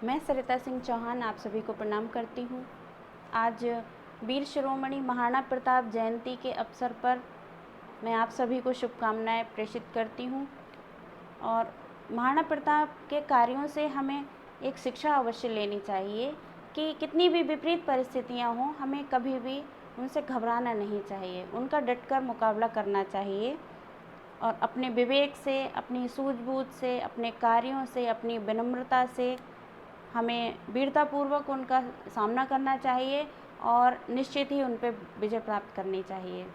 मैं सरिता सिंह चौहान आप सभी को प्रणाम करती हूँ। आज वीर शिरोमणि महाराणा प्रताप जयंती के अवसर पर मैं आप सभी को शुभकामनाएं प्रेषित करती हूँ। और महाराणा प्रताप के कार्यों से हमें एक शिक्षा अवश्य लेनी चाहिए कि कितनी भी विपरीत परिस्थितियाँ हों, हमें कभी भी उनसे घबराना नहीं चाहिए, उनका डटकर मुकाबला करना चाहिए और अपने विवेक से, अपनी सूझबूझ से, अपने कार्यों से, अपनी विनम्रता से हमें वीरतापूर्वक उनका सामना करना चाहिए और निश्चित ही उन पर विजय प्राप्त करनी चाहिए।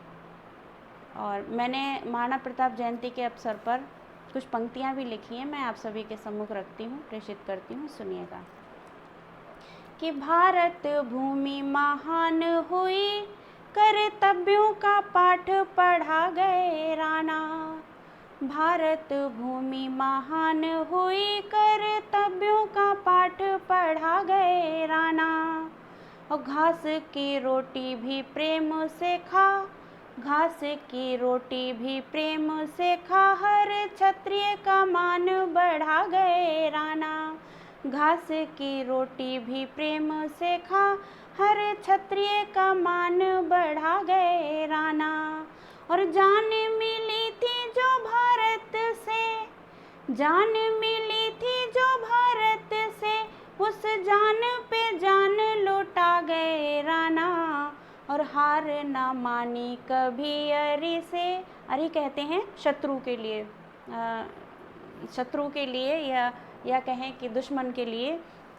और मैंने महाराणा प्रताप जयंती के अवसर पर कुछ पंक्तियाँ भी लिखी हैं, मैं आप सभी के सम्मुख रखती हूँ, प्रेषित करती हूँ, सुनिएगा। कि भारत भूमि महान हुई, कर्तव्यों का पाठ पढ़ा गए राणा। भारत भूमि महान हुई, कर्तव्यों का पाठ पढ़ा गए राणा। और घास की रोटी भी प्रेम से खा, घास की रोटी भी प्रेम से खा, हर क्षत्रिय का मान बढ़ा गए राणा। घास की रोटी भी प्रेम से खा, हर क्षत्रिय का मान बढ़ा गए राणा। और जान मिली थी जो भारत से, जान मिली थी जो भारत से, उस जान पे जान लौटा गए राणा। और हार ना मानी कभी अरि से, अरि कहते हैं शत्रु के लिए, शत्रु के लिए या कहें कि दुश्मन के लिए।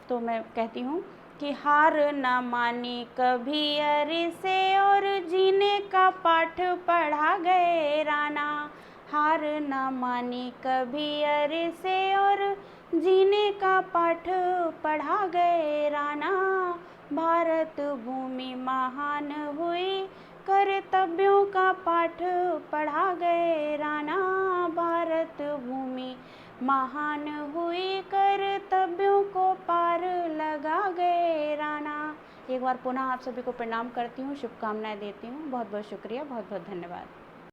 तो मैं कहती हूँ कि हार ना मानी कभी अरि से, और जीने का पाठ पढ़ा गए राणा। हार ना मानी कभी अरि से, और जीने का पाठ पढ़ा गए राणा। भारत भूमि महान हुई, कर्तव्यों का पाठ पढ़ा गए राणा। भारत भूमि महान हुई, कर्तव्यों को पार लगा गए राणा। एक बार पुनः आप सभी को प्रणाम करती हूँ, शुभकामनाएं देती हूँ। बहुत बहुत शुक्रिया, बहुत बहुत धन्यवाद।